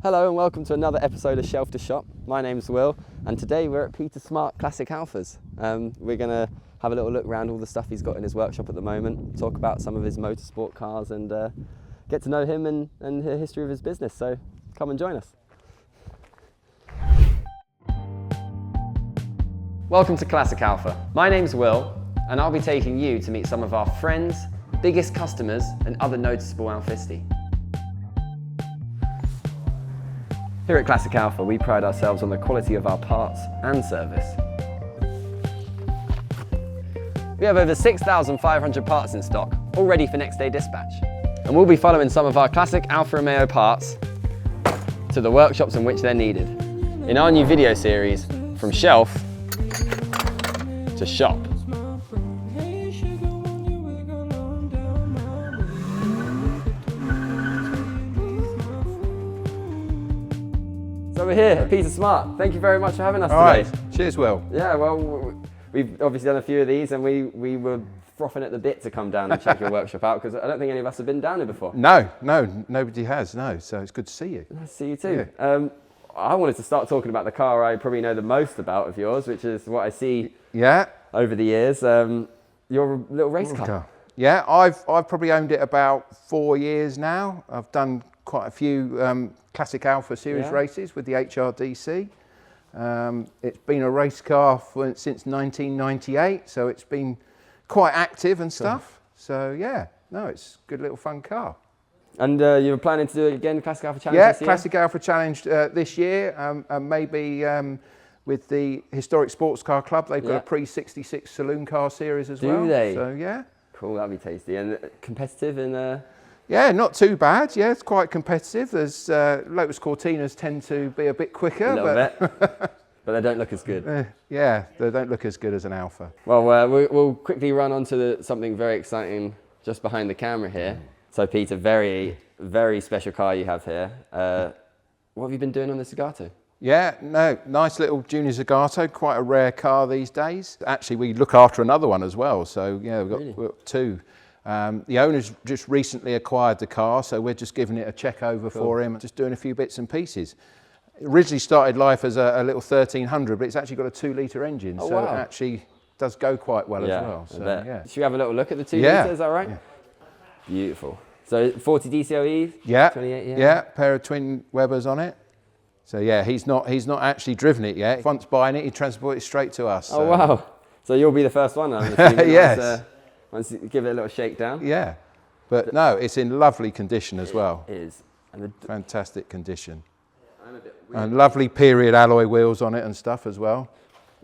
Hello and welcome to another episode of Shelf to Shop. My name's Will and today we're at Peter Smart Classic Alfas. We're going to have a little look around all the stuff he's got in his workshop at the moment, talk about some of his motorsport cars and get to know him and the history of his business. So come and join us. Welcome to Classic Alfa. My name's Will and I'll be taking you to meet some of our friends, biggest customers and other noticeable Alfisti. Here at Classic Alfa, we pride ourselves on the quality of our parts and service. We have over 6,500 parts in stock, all ready for next day dispatch. And we'll be following some of our classic Alfa Romeo parts to the workshops in which they're needed. In our new video series, From Shelf to Shop. So we're here at Peter Smart. Thank you very much for having us today. Right. Cheers, Will. Yeah, well, we've obviously done a few of these and we were frothing at the bit to come down and check your workshop out because I don't think any of us have been down here before. No, nobody has, no. So it's good to see you. Nice to see you too. Yeah. I wanted to start talking about the car I probably know the most about of yours, which is what I see over the years, your little race car. Yeah, I've probably owned it about 4 years now. I've done quite a few Classic Alfa series races with the HRDC. It's been a race car since 1998, so it's been quite active and stuff. So yeah, no, it's a good little fun car. And you were planning to do it again, Classic Alfa Challenge this year? Classic Alfa Challenge this year, and maybe with the Historic Sports Car Club, they've got a pre-66 saloon car series as well. Do they? So yeah. Cool, that'd be tasty. And competitive in Yeah, not too bad. Yeah, it's quite competitive. There's Lotus Cortinas tend to be a bit quicker. A little bit. But they don't look as good. Yeah, they don't look as good as an Alfa. Well, we'll quickly run on to something very exciting just behind the camera here. So Peter, very, very special car you have here. What have you been doing on the Zagato? Yeah, no, nice little junior Zagato, quite a rare car these days. Actually, we look after another one as well. So yeah, we've got two. The owner's just recently acquired the car, so we're just giving it a check over for him, just doing a few bits and pieces. It originally started life as a little 1300, but it's actually got a 2-litre engine, so it actually does go quite well as well. So, yeah. Should we have a little look at the 2 litre, is that right? Yeah. Beautiful. So 40 DCOE, 28 yeah, pair of twin Webers on it. So yeah, he's not actually driven it yet. Once buying it, he transported it straight to us. So. Oh wow! So you'll be the first one, I'm assuming. Yes. Once you give it a little shakedown. Yeah, but no, it's in lovely condition as well. It is. And fantastic condition. And lovely period alloy wheels on it and stuff as well.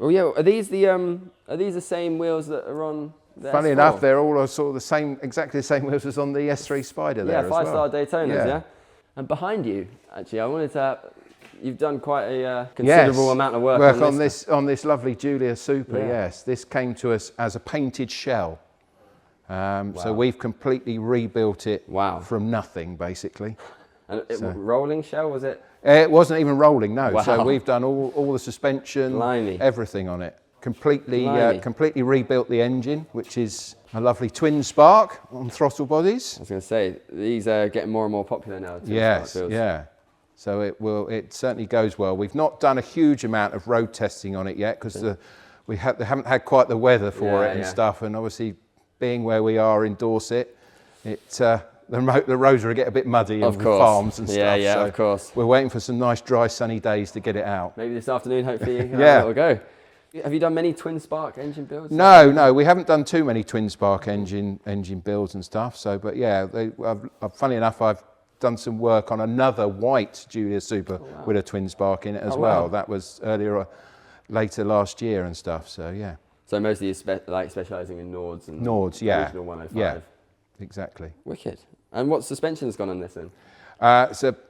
Oh yeah, are these the same wheels that are on the Funny S4? enough, they're all sort of the same, exactly the same wheels as on the S3 Spider there as well. Yeah, 5-star Daytonas, yeah. And behind you, actually, I wanted to. You've done quite a considerable amount of work on this lovely Giulia Super. Yes, this came to us as a painted shell. So we've completely rebuilt it from nothing, basically. And rolling shell, was it? It wasn't even rolling, no. Wow. So we've done all the suspension, everything on it. Completely rebuilt the engine, which is a lovely twin spark on throttle bodies. I was going to say, these are getting more and more popular now. Yes, yeah. So it certainly goes well. We've not done a huge amount of road testing on it yet because they haven't had quite the weather for it and stuff, and obviously being where we are in Dorset, the roads will get a bit muddy in farms and stuff. Yeah, so of course. We're waiting for some nice dry sunny days to get it out. Maybe this afternoon, hopefully, it'll go. Have you done many twin spark engine builds? No, we haven't done too many twin spark engine builds and stuff. So, but yeah, funny enough, I've done some work on another white Giulia Super with a twin spark in it as well. That was later last year and stuff. So yeah. So mostly specialising in Nords and original 105. Yeah, exactly. Wicked. And what suspension's gone on this then?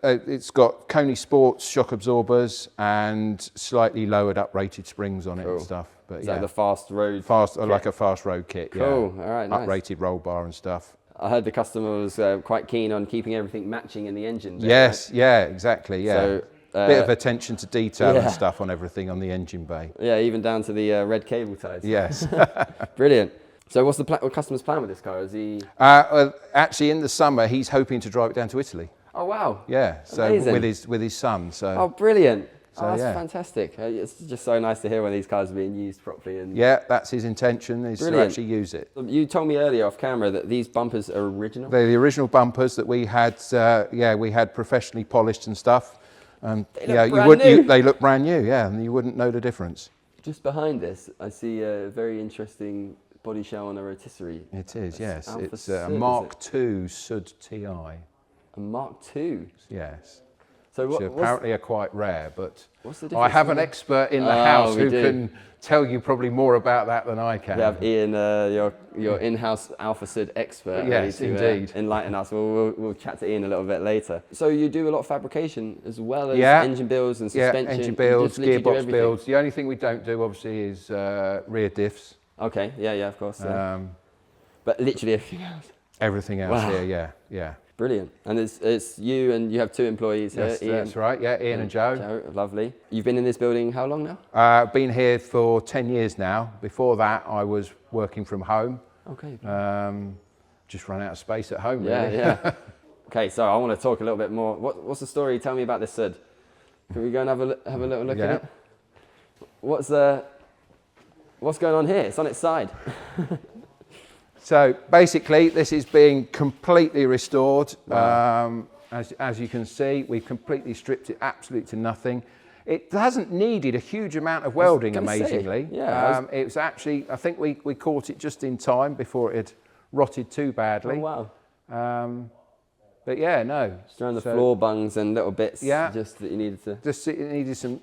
It's got Coney Sports shock absorbers and slightly lowered uprated springs on it and stuff. But like the fast road kit? Like a fast road kit, Cool, all right, nice. Uprated roll bar and stuff. I heard the customer was quite keen on keeping everything matching in the engine. Yes, yeah, exactly, yeah. So, bit of attention to detail and stuff on everything on the engine bay. Yeah, even down to the red cable ties. Yes. Brilliant. So what's the customer's plan with this car? Is he... Actually, in the summer, he's hoping to drive it down to Italy. Oh wow. Yeah, so Amazing. with his son. So Oh, brilliant. So, Oh, that's yeah. fantastic. It's just so nice to hear when these cars are being used properly. And yeah, that's his intention, is to actually use it. You told me earlier off camera that these bumpers are original. They're the original bumpers that we had. We had professionally polished and stuff. And they look brand new. Yeah, and you wouldn't know the difference. Just behind this, I see a very interesting body shell on a rotisserie. It is, yes. Alfa It's Sud, a Mark II Sud TI. A Mark II? Yes. So Which apparently are quite rare, but what's the I have an expert in the house who can tell you probably more about that than I can. We have Ian, your in-house Alfa Sud expert. Yes, ready to, indeed. Enlighten us. We'll chat to Ian a little bit later. So you do a lot of fabrication as well as engine builds and suspension? Yeah, engine builds, gearbox builds. The only thing we don't do, obviously, is rear diffs. Okay, yeah, of course. Yeah. But literally everything else? Everything else here, yeah. Brilliant. And it's you and you have 2 employees here, Yes, Ian. that's right, yeah, Ian and Joe. Lovely. You've been in this building how long now? Been here for 10 years now. Before that, I was working from home. Okay. Just run out of space at home, really. Yeah. Okay, so I want to talk a little bit more. What's the story? Tell me about this Sud. Can we go and have a little look at it? What's going on here? It's on its side. So basically, this is being completely restored. Wow. As you can see, we've completely stripped it absolutely to nothing. It hasn't needed a huge amount of welding, amazingly. It was actually, I think we caught it just in time before it had rotted too badly. Oh, wow. But yeah, no. Just around the floor bungs and little bits, just that you needed to... Just it needed some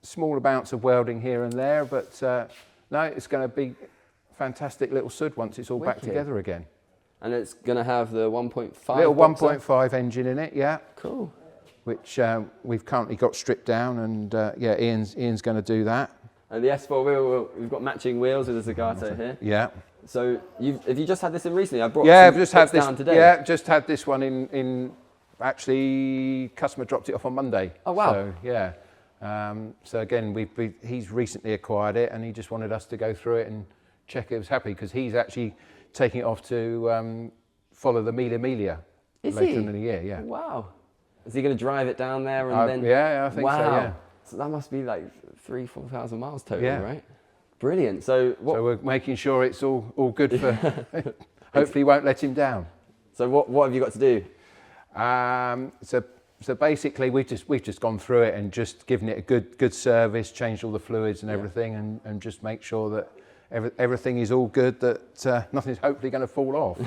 small amounts of welding here and there, but no, it's going to be fantastic little Sud once it's all back together again. And it's going to have the 1.5 little 1.5 engine in it, yeah. Cool. Which we've currently got stripped down, and Ian's going to do that. And the S4 wheel, we've got matching wheels with the Zagato here. Yeah. So have you just had this in recently? I brought I've just had this down today. Yeah, just had this one in. Actually, customer dropped it off on Monday. Oh wow. So yeah. So again, he's recently acquired it, and he just wanted us to go through it and check it was happy, because he's actually taking it off to follow the Mille Miglia later in the year. Yeah. Wow. Is he going to drive it down there and then? Yeah, I think so. Yeah. So that must be like 3,000-4,000 miles total, right? Brilliant. So we're making sure it's all good for. Hopefully, won't let him down. So what have you got to do? So basically, we've just gone through it and just given it a good service, changed all the fluids and everything, and just make sure that everything is all good, that nothing's hopefully going to fall off.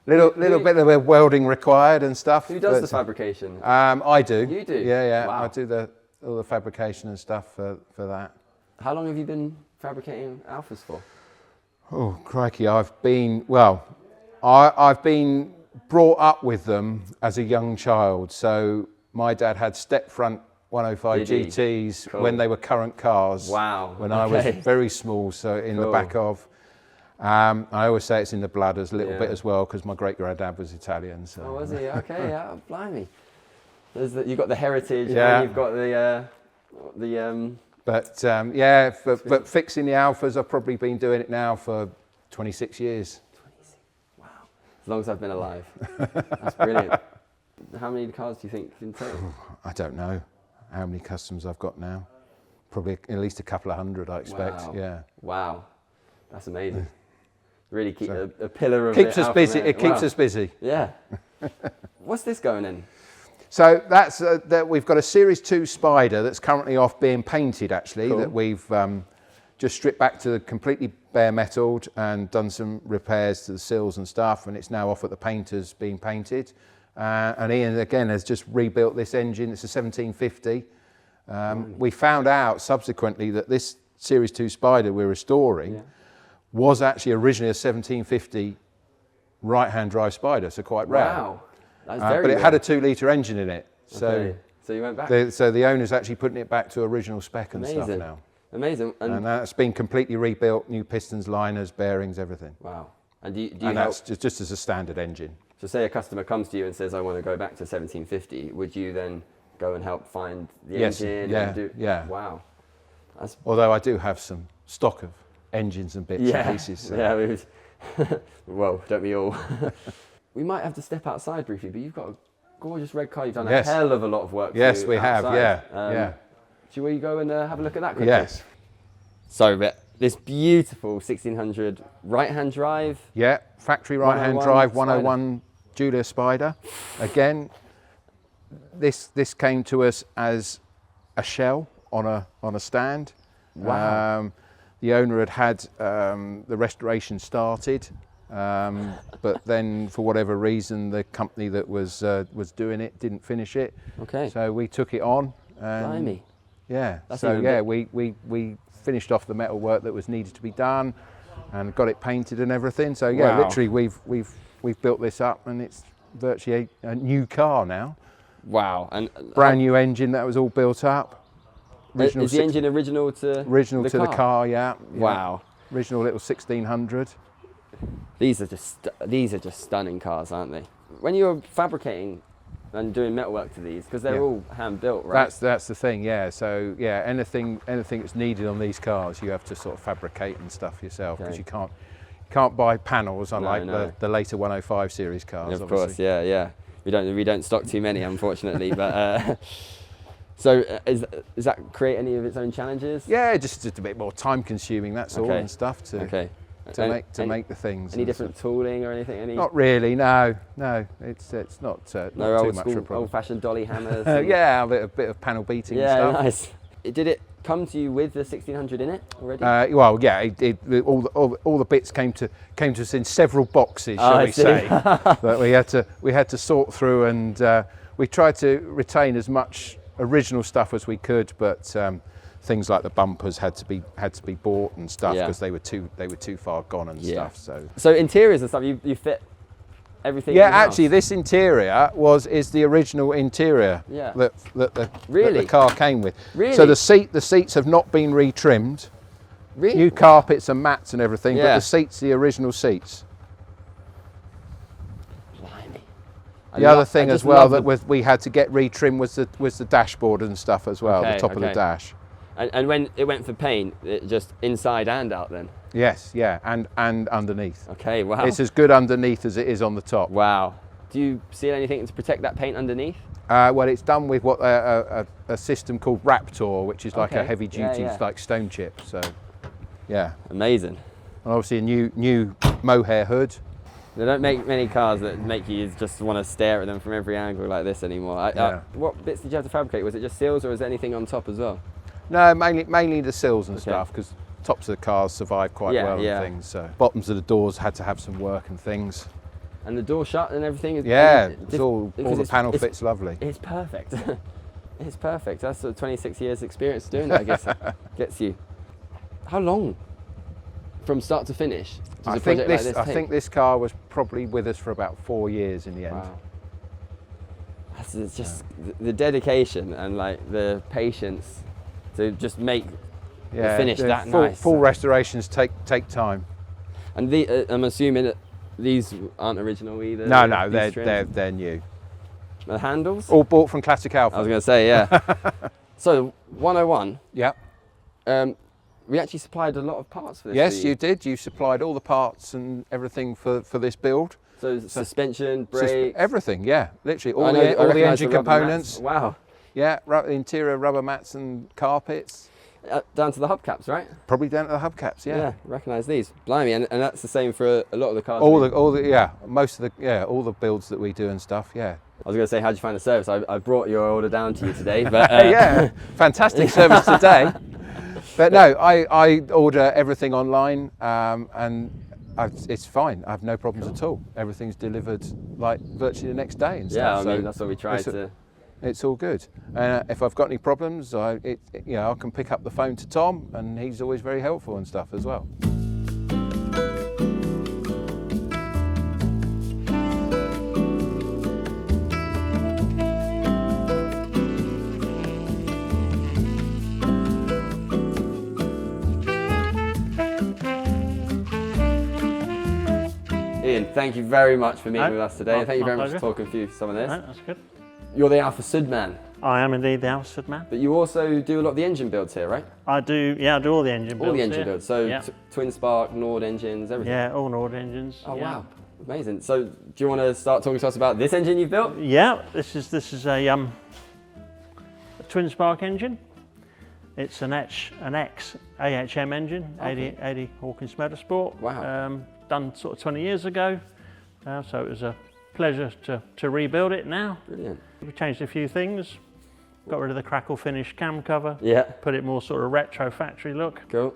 little bit of welding required and stuff. Who does the fabrication? I do. You do? Yeah. Wow. I do all the fabrication and stuff for that. How long have you been fabricating Alfas for? Oh, crikey. I've been brought up with them as a young child. So my dad had step front 105 GTs when they were current cars. Wow. When I was very small, so in the back of. I always say it's in the blood a little bit as well, because my great-granddad was Italian. So. Oh, was he? Okay, yeah, blimey. You've got the heritage, and you've got the But fixing the Alfas, I've probably been doing it now for 26 years. 26, wow. As long as I've been alive. That's brilliant. How many cars do you think in total? I don't know how many customers I've got now. Probably at least a couple of hundred, I expect. Wow. Yeah. Wow, that's amazing. Really keep a pillar of keeps us busy. It keeps us busy. Yeah. What's this going in? So that's we've got a Series 2 Spider that's currently off being painted, actually, that we've just stripped back to completely bare metalled and done some repairs to the sills and stuff, and it's now off at the painters being painted. And Ian, again, has just rebuilt this engine. It's a 1750. We found out subsequently that this Series 2 Spider we're restoring was actually originally a 1750 right-hand drive Spider, so quite rare. Wow, that's very but it rare. had a 2-litre engine in it. So you went back? So the owner's actually putting it back to original spec and stuff now. Amazing. And that's been completely rebuilt, new pistons, liners, bearings, everything. Wow. And do you and that's just as a standard engine. So say a customer comes to you and says, I want to go back to 1750, would you then go and help find the engine? Yeah. Wow. Although I do have some stock of engines and bits and pieces. So. Yeah, well, don't we all? We might have to step outside briefly, but you've got a gorgeous red car. You've done a Yes. hell of a lot of work. Yes, to we have. outside. Yeah, Yeah. Should we go and have a look at that quickly? Yes. So, but this beautiful 1600 right-hand drive. Yeah. Factory right-hand 101 drive, Spider. 101 Giulia Spider. Again, this came to us as a shell on a stand. Wow. The owner had the restoration started, but then for whatever reason the company that was doing it didn't finish it. Okay. So we took it on. And Blimey. yeah. That's So even yeah, bit- we finished off the metal work that was needed to be done, and got it painted and everything. So yeah, Wow. literally we've built this up, and it's virtually a new car now. Wow. And Brand new engine that was all built up. is the engine original to the car? Yeah. Wow. Original little 1600. These are just stunning cars, aren't they? When you're fabricating and doing metalwork to these, because they're Yeah. all hand built, right? That's the thing, yeah. So yeah, anything that's needed on these cars, you have to sort of fabricate and stuff yourself, because Okay. you can't buy panels unlike no. the later 105 series cars. Of obviously. course, yeah. We don't stock too many, unfortunately. But so is that create any of its own challenges? Yeah, just a bit more time consuming, that's all, Okay. and stuff to Okay. make the things. Any and different tooling or anything? Any? stuff. Not really, no. It's not No not too old much of a school, problem. old-fashioned dolly hammers. Yeah, a bit of panel beating Yeah, and stuff. nice. Did it come to you with the 1600 in it already? Well, yeah, all the bits came to us in several boxes, shall I we see. say, that we had to sort through, and we tried to retain as much original stuff as we could, but things like the bumpers had to be bought and stuff, Yeah. because they were too far gone and Yeah. stuff. So interiors and stuff, you fit everything. Yeah, in-house? actually, this interior is the original interior Yeah. that Really? the car came with. Really? So the seats have not been retrimmed. Really? New carpets and mats and everything, but Yeah. the seats, the original seats. Blimey. The other thing as well that we had to get retrimmed was the dashboard and stuff as well, Okay, the top of the okay. dash. And when it went for paint, it just inside and out then? Yes, yeah, and underneath. Okay, wow. It's as good underneath as it is on the top. Wow. Do you seal anything to protect that paint underneath? Well, it's done with what a system called Raptor, which is like a Okay. heavy duty, Yeah. like stone chip. So, yeah. Amazing. And obviously a new mohair hood. They don't make many cars that make you just want to stare at them from every angle like this anymore. Yeah. What bits did you have to fabricate? Was it just seals or was there anything on top as well? No, mainly the sills and Okay. stuff, because tops of the cars survive quite Yeah, well yeah. and things. So bottoms of the doors had to have some work and things. And the door shut and everything? Yeah, Because all the panel fits lovely. It's perfect. It's perfect. That's sort of 26 years experience doing that, I guess. Gets you. How long from start to finish does a project like this I take? think this car was probably with us for about 4 years in the end. Wow. It's just the dedication and like the patience to just make the finish that nice. Full restorations take time. And I'm assuming that these aren't original either. No, these trims? they're new. The handles? All bought from Classic Alfa. I was going to say, yeah. So 101. Yeah. We actually supplied a lot of parts for this. Yes, you did. You supplied all the parts and everything for this build. So suspension, brakes, everything. Yeah, literally all I the recognise engine the rubber components. mats. Wow. Yeah, interior rubber mats and carpets. Down to the hubcaps, right? Probably down to the hubcaps. Yeah. Recognise these. Blimey, and that's the same for a lot of the cars. All the builds that we do and stuff. Yeah. I was going to say, how'd you find the service? I brought your order down to you today, but Yeah, fantastic service today. But no, I order everything online, and it's fine. I have no problems at all. Everything's delivered like virtually the next day and stuff. Yeah, I mean that's what we tried to. It's all good. If I've got any problems, I can pick up the phone to Tom, and he's always very helpful and stuff as well. Ian, thank you very much for meeting No, with us today, and thank you my very much for pleasure. talking through some of this. No, that's good. You're the Alfa Sud man, I am indeed the Alfas man. but you also do a lot of the engine builds here, right? I do all the engine builds. All the engine here. builds, so yeah, twin spark, Nord engines, everything. yeah, all Nord engines. Oh yeah. wow, Amazing. So, do you want to start talking to us about this engine you've built? Yeah, this is a twin spark engine. It's an ex AHM engine, Okay. 80 Hawkins Motorsport. Wow. Done sort of 20 years ago. So it was a pleasure to rebuild it now. Brilliant. We changed a few things. Got rid of the crackle finish cam cover. Yeah. Put it more sort of retro factory look. Cool.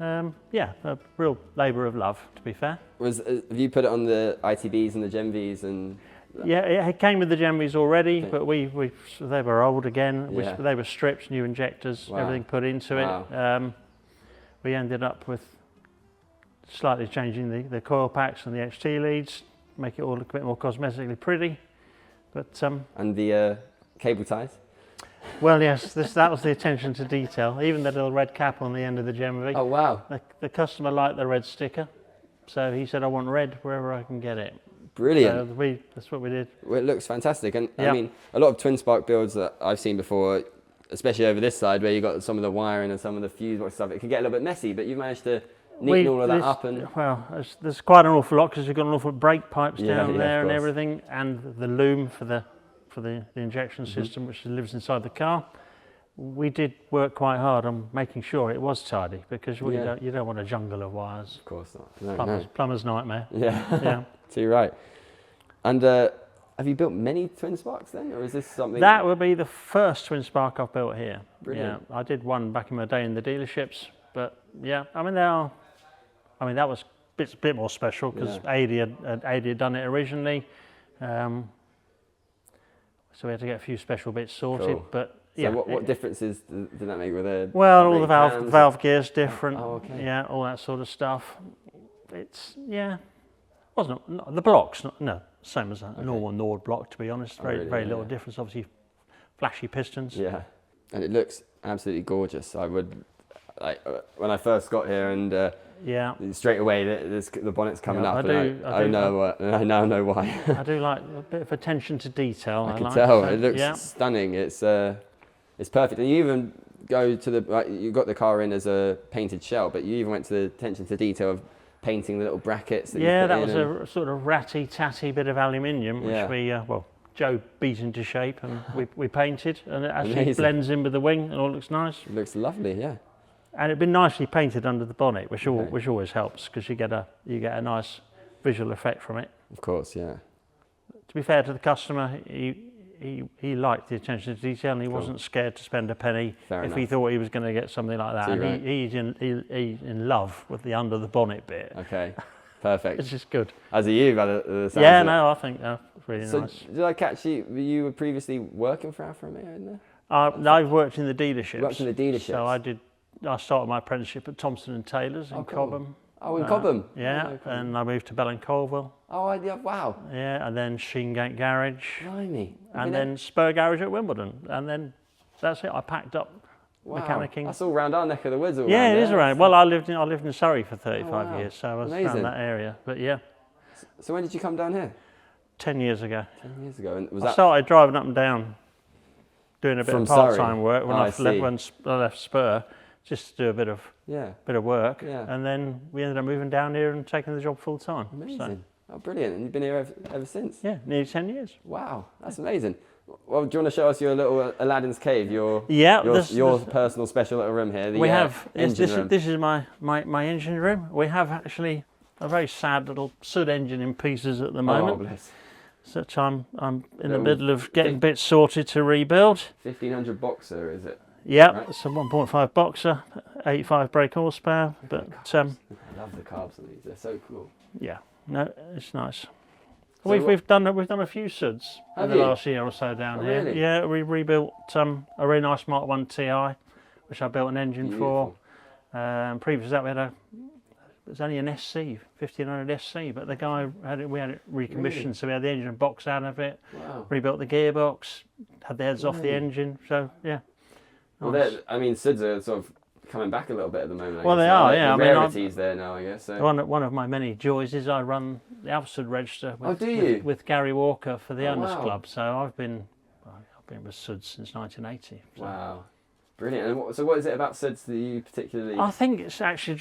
Yeah, a real labour of love, to be fair. Have you put it on the ITBs and the Gen Vs and? Yeah, it came with the Gen Vs already, Okay. but they were old again. Yeah. They were stripped, new injectors, Wow. everything put into Wow. it. We ended up with slightly changing the coil packs and the XT leads, make it all look a bit more cosmetically pretty. But And the cable ties. well, yes, that was the attention to detail. Even the little red cap on the end of the Gen V. Oh wow. The customer liked the red sticker, so he said, "I want red wherever I can get it." Brilliant. So that's what we did. Well, it looks fantastic, and Yeah. I mean, a lot of twin spark builds that I've seen before, especially over this side where you got some of the wiring and some of the fuse box stuff, it can get a little bit messy, but you've managed to neaten all of that up and. Well, there's quite an awful lot because you've got an awful lot of brake pipes Yeah, down yeah, there of and course. everything, and the loom for the injection Mm-hmm. system, which lives inside the car. We did work quite hard on making sure it was tidy because Yeah. you don't want a jungle of wires. Of course not. No. Plumber's nightmare. Yeah. Yeah. Too right. And have you built many twin sparks then, or is this something? That would be the first twin spark I've built here. Brilliant. Yeah, I did one back in my day in the dealerships, but yeah, I mean that was a bit more special because AD had done it originally, so we had to get a few special bits sorted. Cool. But So yeah, what differences did that make with the? well, all the cams? valve gears different. Oh, okay. Yeah, all that sort of stuff. It's wasn't the blocks no same as a normal Nord block, to be honest. Very really? very little Yeah. difference. Obviously, flashy pistons. Yeah, and it looks absolutely gorgeous. I would, when I first got here and Yeah. straight away the bonnet's coming Yeah, up. I I now know why. I do like a bit of attention to detail. I can like, tell. so, It looks yeah. stunning. It's perfect. And you even go to you got the car in as a painted shell, but you even went to the attention to detail of painting the little brackets. That Yeah, you put that in was a sort of ratty-tatty bit of aluminium, which Yeah. Joe beat into shape and we painted, and it actually Amazing. blends in with the wing and all looks nice. It looks lovely. Yeah. And it'd been nicely painted under the bonnet, which Okay. which always helps because you get a nice visual effect from it. Of course. Yeah. To be fair to the customer, he liked the attention to detail and he wasn't scared to spend a penny Fair if he enough. thought he was going to get something like that. Too And right. he's in love with the under the bonnet bit. Okay. Perfect. It's just good. As are you, by the sounds Yeah, of it. no, I think that's really So nice. did I catch you? You were previously working for Alfa Romeo in there? I've worked in the dealerships. Worked in the dealerships. So I started my apprenticeship at Thompson and Taylor's in Oh, cool. Cobham. Oh, in Cobham. Yeah, Oh, cool. and I moved to Bell and Colville. Oh, yeah, wow. Yeah, and then Sheengate Garage, Blimey. and then Spur Garage at Wimbledon, and then that's it. I packed up mechanicking. That's all round our neck of the woods. All Yeah, round it is there. around. Well, I lived in Surrey for 35 wow. years, so I was Amazing. around that area. But yeah, So when did you come down here? 10 years ago. 10 years ago. And was I that started driving up and down, doing a bit From of part-time Surrey? work when Oh, I left see. when I left Spur, just to do a bit of work. Yeah. And then we ended up moving down here and taking the job full time. amazing? So, Oh, brilliant. And you've been here ever since? yeah, nearly 10 years. Wow, that's amazing. Well, do you want to show us your little Aladdin's cave, your personal special little room here? The, We have engine room. this is my engine room. We have actually a very sad little Sud engine in pieces at the Oh, moment. bless. Such I'm in the Little middle of getting bits sorted to rebuild. 1500 boxer, is it? Yeah, Right. it's a 1.5 boxer, 85 brake horsepower. But I love the carbs on these. They're so cool. yeah, no, it's nice. So We've done a few Suds in Have the you? last year or so down Oh, here. really? Yeah, we rebuilt a really nice Mark 1 TI, which I built an engine Beautiful. for. Previous to that, it was only an SC, 1500 SC, but the guy we had it recommissioned, Really? so we had the engine box out of it, Wow. rebuilt the gearbox, had the heads off the Really? engine. So yeah. Well, nice. I mean, Suds are sort of coming back a little bit at the moment. I Well, guess. they are, The yeah. I mean, rarities there now, I guess. So. One of my many joys is I run the Alfa Sud register with, do you? with Gary Walker for the Oh, Owners wow. Club. So I've been with Sud since 1980. So. Wow, brilliant. And so what is it about Suds that you particularly? I think it's actually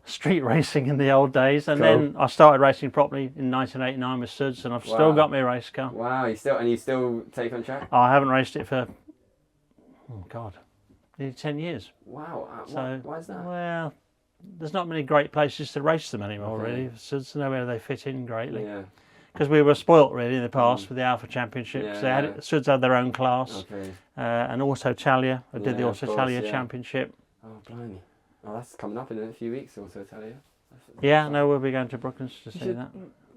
street racing in the old days, and Cool. then I started racing properly in 1989 with Suds, and I've still Wow. got my race car. Wow, you still take on track? I haven't raced it for, oh God, nearly 10 years. Wow, So why is that? well, there's not many great places to race them anymore, Okay. really. Suds know where they fit in greatly. Yeah, Because we were spoilt really in the past with the Alfa Championships. Yeah. Suds had their own class, okay. and Auto Italia. I did the Yeah, Auto of course, Italia yeah. Championship. Oh, blimey. Oh, that's coming up in a few weeks, also, tell you. Yeah, no, we'll be going to Brooklands to see should- that.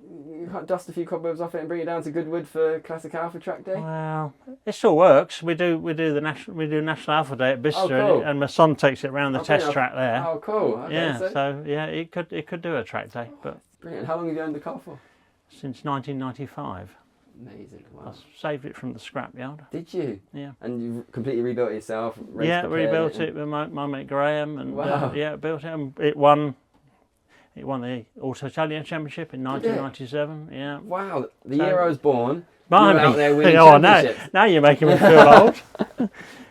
You can't dust a few cobwebs off it and bring it down to Goodwood for Classic Alfa track day? Well, it still works. We do National Alpha Day at Bicester, Oh, cool. and my son takes it around the Oh, test brilliant. track there. Oh, cool. Okay, yeah, so, so yeah, it could do a track day, but brilliant. How long have you owned the car for? since 1995, Amazing. I Wow. saved it from the scrapyard. Did you? Yeah. And you completely rebuilt it yourself? race Yeah, prepared rebuilt and- it with my mate Graham, and Wow. yeah, built it. And it won the Auto Italia Championship in 1997. Yeah. Wow, the So- year I was born, Blimey. you were out there winning Oh, I know. championships. Now you're making me feel old.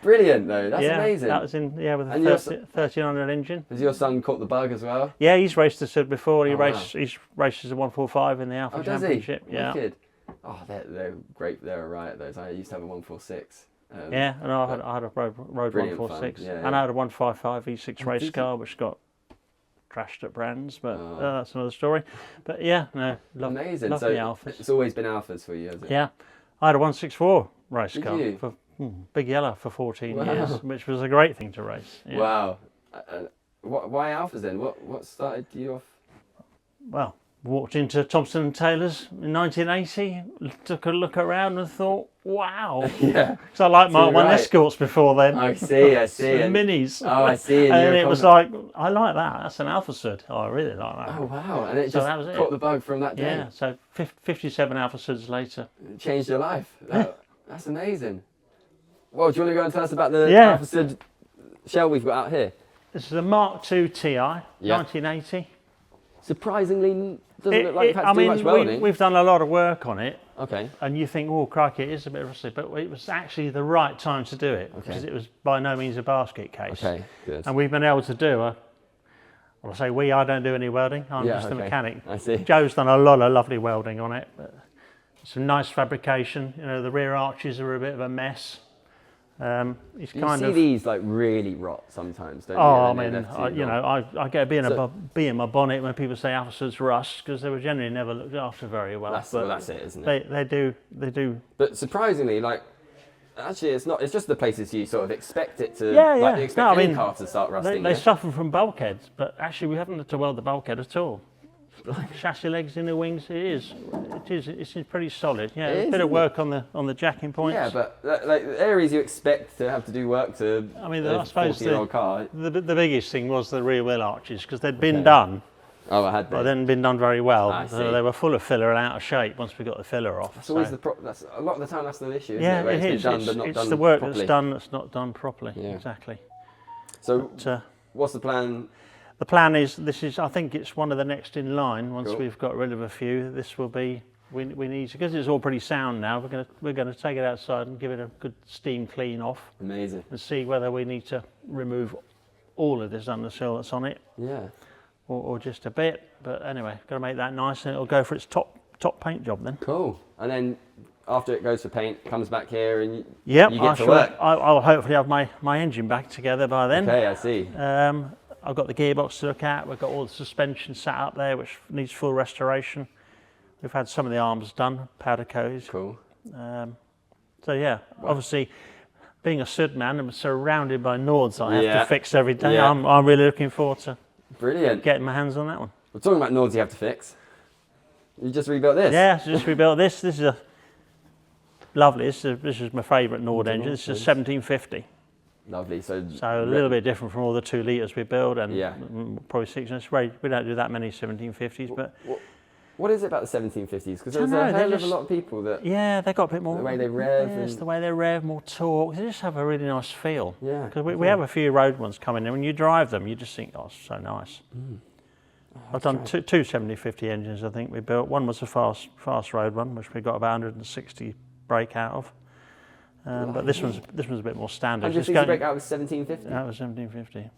Brilliant though, that's yeah, amazing. that was with And a your 1300 engine. Has your son caught the bug as well? Yeah, he's raced the Sud before. Oh, wow. He's races a 145 in the Alfa Oh, does he? Championship. Yeah. Wicked. Oh, they're great. They're right at those. I used to have a 146. Yeah, and I had a road Brilliant 146, fun, yeah, and I yeah. had a 155 V6 Oh, race did you? car which got trashed at Brands, but Oh. that's another story. But yeah, no, Amazing. love So the Alfas. it's always been Alfas for you, has it? Yeah, I had a 164 race Did car you? for Big Yellow for 14 Wow. years, which was a great thing to race. Yeah. Wow. Why Alfas then? What started you off? Well, walked into Thompson and Taylor's in 1980, took a look around and thought, wow. Yeah. Because I liked Mark Too 1 right. Escorts before then. I see. And minis. Oh, I see. And you're it was like, I like that. That's an Alfa Sud. Oh, I really like that. Oh wow! And it So just that was it. caught the bug from that day. Yeah, so 57 Alfa Suds later. It changed your life. That's amazing. Well, do you want to go and tell us about the Yeah. Alfa Sud shell we've got out here? This is a Mark II TI, 1980. Surprisingly, doesn't look like you've had to do much welding. we've done a lot of work on it, Okay. and you think, oh, crikey, it is a bit rusty, but it was actually the right time to do it, because it was by no means a basket case. Okay. Good. And we've been able to do well, I say I don't do any welding, I'm Yeah, just a okay. mechanic. I see. Joe's done a lot of lovely welding on it. But some nice fabrication. You know, the rear arches are a bit of a mess. It's You kind see of. these like really rot sometimes, don't you? Oh, I And they're mean, left too long. I get a bee in, So- bee in my bonnet when people say Alfa Suds rust, because they were generally never looked after very well. That's it, isn't it? They do. But surprisingly, like, actually, it's not. It's just the places you sort of expect it to. Yeah, like, yeah. You expect No, I any mean, car to start rusting. They yeah? suffer from bulkheads, but actually we haven't had to weld the bulkhead at all. Chassis legs in the wings, it's pretty solid. Yeah, It a is, bit of isn't work on the jacking points. Yeah, but like the areas you expect to have to do work to. I mean, a I suppose 40-year-old car. the biggest thing was the rear wheel arches, because they'd been done, Oh, I had but that. they hadn't been done very well. I So see. they were full of filler and out of shape once we got the filler off. That's always the that's a lot of the time that's the issue. Isn't yeah, it? Where it it's been is. done but not It's done the work properly. that's done that's not done properly. Yeah. Exactly. So, But, what's the plan? the plan is I think it's one of the next in line. Once Cool. we've got rid of a few, this will be. We need to, because it's all pretty sound now. We're gonna take it outside and give it a good steam clean off Amazing. and see whether we need to remove all of this undersill that's on it, Yeah. or just a bit. But anyway, got to make that nice, and it'll go for its top paint job then. Cool. And then after it goes for paint, comes back here and you Yep, get to work. I'll hopefully have my engine back together by then. Okay, I see. I've got the gearbox to look at. We've got all the suspension sat up there, which needs full restoration. We've had some of the arms done, powder coated. Cool. So yeah, obviously, being a Sud man, I'm surrounded by Nords I have Yeah. to fix every day. Yeah. I'm really looking forward to Brilliant. getting my hands on that one. We're talking about Nords you have to fix. You just rebuilt this? Yeah, so just rebuilt this. This is a lovely. This is my favourite Nord engine. This is a 1750. Lovely. So So a little bit different from all the 2 litres we build, and Yeah. probably 6 inches. We don't do that many 1750s, but what is it about the 1750s? Because there's Dunno, a they're hell of a just- lot of people that. yeah, they got a bit more. The way they rev Yes, and- the way they rev, more torque. They just have a really nice feel. Yeah, Because we have a few road ones coming in. When you drive them, you just think, oh, it's so nice. I've done two 7050 engines, I think we built. One was a fast road one, which we got about 160 brake out of. But this one's a bit more standard. 160 brake out of 1750? That was 1750.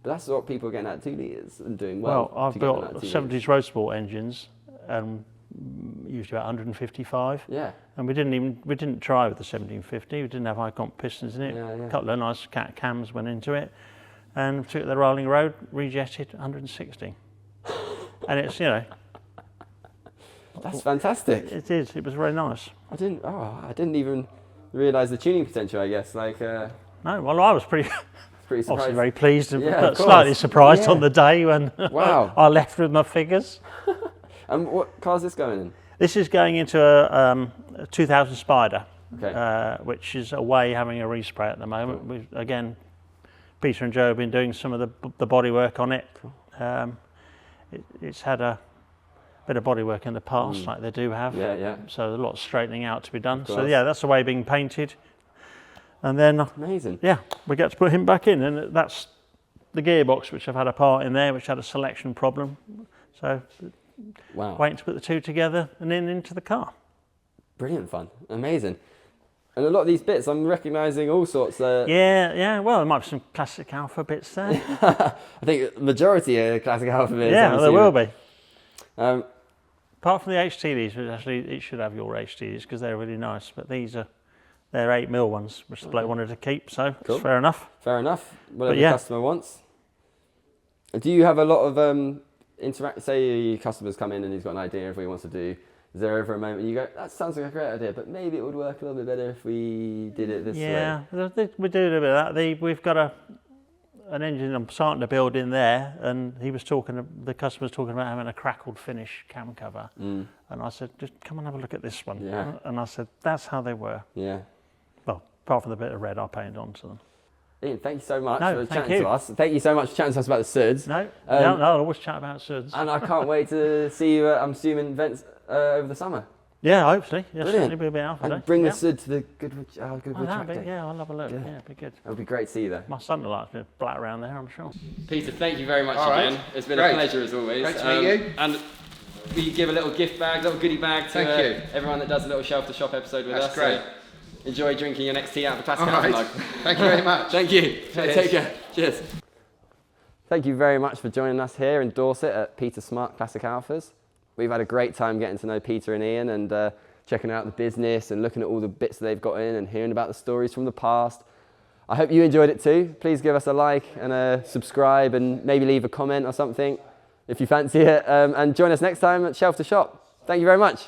But that's what people are getting at 2 litres and doing well. Well, I've to get them built at 2 70s litres. road sport engines and used about 155. Yeah. And we didn't try with the 1750. We didn't have high comp pistons in it. Yeah, yeah. A couple of nice cams went into it, and took the rolling road, rejetted 160. And it's, you know, That's fantastic. it is. It was very nice. I didn't even realise the tuning potential, I guess. Like, No, well, I was pretty pretty surprised. obviously very pleased, Yeah, but of course. slightly surprised Yeah. on the day when Wow. I left with my figures. And what car's this going in? This is going into a 2000 Spider, Okay. which is away having a respray at the moment. We've, again, Peter and Joe have been doing some of the body work on it. It's had a bit of body work in the past, like they do have. Yeah, yeah. So there's a lot of straightening out to be done. So course. yeah, that's away being painted. And then, Amazing. yeah, we get to put him back in, and that's the gearbox, which I've had a part in there, which had a selection problem. So Wow. waiting to put the two together and then into the car. Brilliant fun. Amazing. And a lot of these bits, I'm recognising all sorts. Yeah. Well, there might be some Classic Alfa bits there. I think majority are Classic Alfa bits. Yeah, I'm there will assuming. be. Apart from the HTDs, which actually it should have your HTDs because they're really nice. But they're 8mm ones, which the bloke wanted to keep, so Cool. it's fair enough. Fair enough. Whatever yeah. the customer wants. Do you have a lot of say your customers come in and he's got an idea of what he wants to do? Is there ever a moment you go, that sounds like a great idea, but maybe it would work a little bit better if we did it this way? Yeah, we do a little bit of that. We've got an engine I'm starting to build in there, and the customer's talking about having a crackled finish cam cover. And I said, just come and have a look at this one. Yeah. And I said, that's how they were. Yeah. Well, apart from the bit of red I painted onto them. Ian, thank you so much No, for thank chatting you. to us. Thank you so much for chatting to us about the Suds. No, I'll always chat about Suds. And I can't wait to see you at, I'm assuming, events over the summer. Yeah, hopefully. Yes, Brilliant. certainly be Alfa Day. And bring Yeah. the Sud to the Goodwood track day. Yeah, I'll have a look. Yeah, it'd be good. It would be great to see you there. My son will like to black around there, I'm sure. Peter, thank you very much All right. again. It's been Great. a pleasure as always. Great to meet you. And we give a little gift bag, little goodie bag to Thank you. everyone that does a little shelf to shop episode with That's us. great. So enjoy drinking your next tea out of the Classic All Alfa right. mug. Thank you very much. Thank you. Cheers. Take care. Cheers. Thank you very much for joining us here in Dorset at Peter Smart Classic Alfas. We've had a great time getting to know Peter and Ian and checking out the business and looking at all the bits that they've got in and hearing about the stories from the past. I hope you enjoyed it too. Please give us a like and a subscribe and maybe leave a comment or something if you fancy it. And join us next time at Shelf to Shop. Thank you very much.